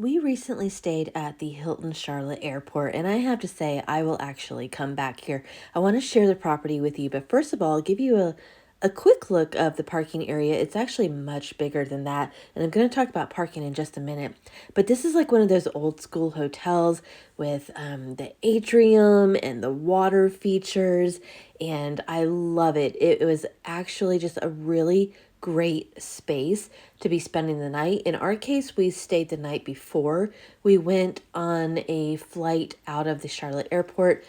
We recently stayed at the Hilton Charlotte Airport, and I have to say, I will actually come back here. I want to share the property with you, but first of all, I'll give you a quick look of the parking area. It's actually much bigger than that, and I'm going to talk about parking in just a minute. But this is like one of those old school hotels with the atrium and the water features, and I love it. It was actually just a really great space to be spending the night. In our case, we stayed the night before. We went on a flight out of the Charlotte airport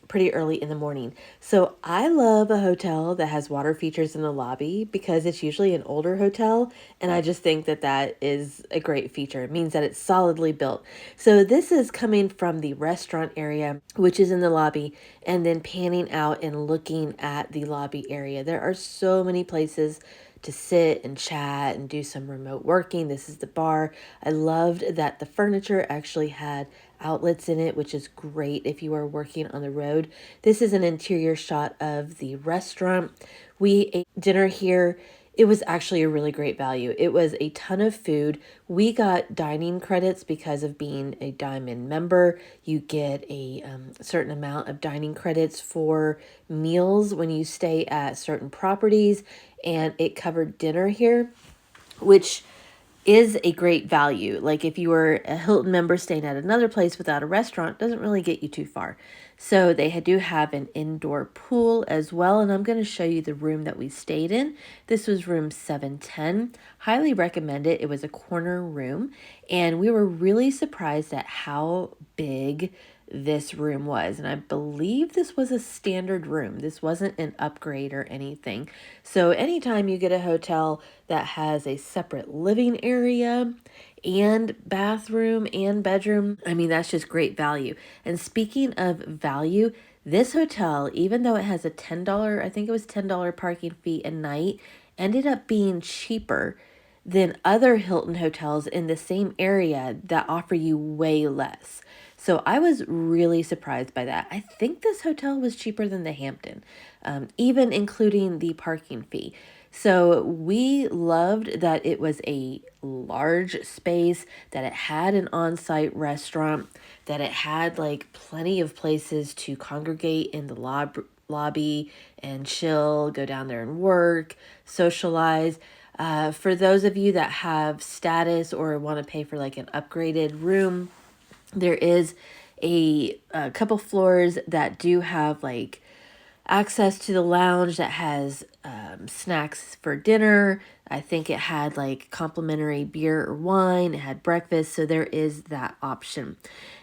pretty early in the morning. So I love a hotel that has water features in the lobby because it's usually an older hotel. And I just think that that is a great feature. It means that it's solidly built. So this is coming from the restaurant area, which is in the lobby, and then panning out and looking at the lobby area. There are so many places to sit and chat and do some remote working. This is the bar. I loved that the furniture actually had outlets in it, which is great if you are working on the road. This is an interior shot of the restaurant. We ate dinner here. It was actually a really great value. It was a ton of food. We got dining credits because of being a Diamond member. You get a certain amount of dining credits for meals when you stay at certain properties, and it covered dinner here, which is a great value. Like if you were a Hilton member staying at another place without a restaurant, doesn't really get you too far. So they do have an indoor pool as well. And I'm going to show you the room that we stayed in. This was room 710. Highly recommend it. It was a corner room. And we were really surprised at how big this room was. And I believe this was a standard room. This wasn't an upgrade or anything. So anytime you get a hotel that has a separate living area and bathroom and bedroom, I mean, that's just great value. And speaking of value, this hotel, even though it has a $10, I think it was $10 parking fee a night, ended up being cheaper than other Hilton hotels in the same area that offer you way less. So I was really surprised by that. I think this hotel was cheaper than the Hampton, even including the parking fee. So we loved that it was a large space, that it had an on-site restaurant, that it had like plenty of places to congregate in the lobby and chill, go down there and work, socialize. For those of you that have status or want to pay for like an upgraded room, there is a couple floors that do have like access to the lounge that has snacks for dinner. I think it had like complimentary beer or wine. It had breakfast. So there is that option.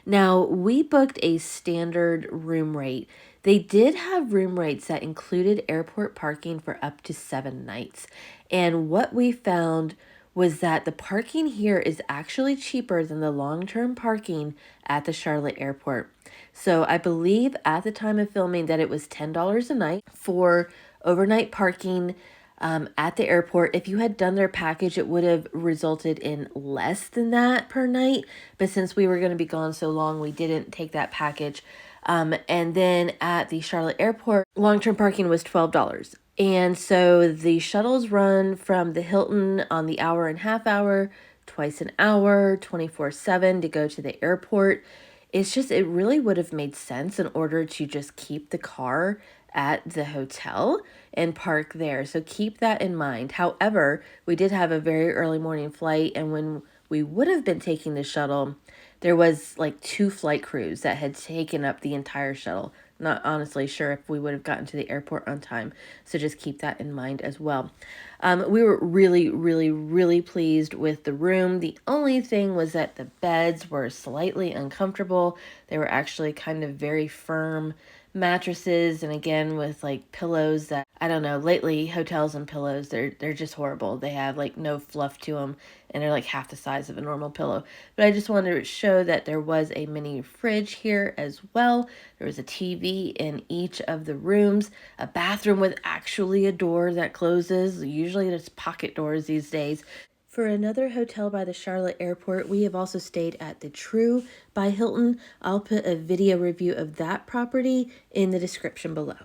Now, we booked a standard room rate. They did have room rates that included airport parking for up to 7 nights. And what we found was that the parking here is actually cheaper than the long-term parking at the Charlotte Airport. So I believe at the time of filming that it was $10 a night for overnight parking at the airport. If you had done their package, it would have resulted in less than that per night. But since we were going to be gone so long, we didn't take that package. And then at the Charlotte Airport, long-term parking was $12. And so the shuttles run from the Hilton on the hour and half hour, twice an hour, 24/7 to go to the airport. It's just, it really would have made sense in order to just keep the car at the hotel and park there. So keep that in mind. However, we did have a very early morning flight, and when we would have been taking the shuttle, there was like 2 flight crews that had taken up the entire shuttle. Not honestly sure if we would have gotten to the airport on time. So just keep that in mind as well. We were really, really, really pleased with the room. The only thing was that the beds were slightly uncomfortable. They were actually kind of very firm mattresses, and again with like pillows that, I don't know, lately hotels and pillows, they're just horrible. They have like no fluff to them, and they're like half the size of a normal pillow. But I just wanted to show that there was a mini fridge here as well. There was a TV in each of the rooms, a bathroom with actually a door that closes. Usually there's pocket doors these days. For another hotel by the Charlotte Airport, we have also stayed at the True by Hilton. I'll put a video review of that property in the description below.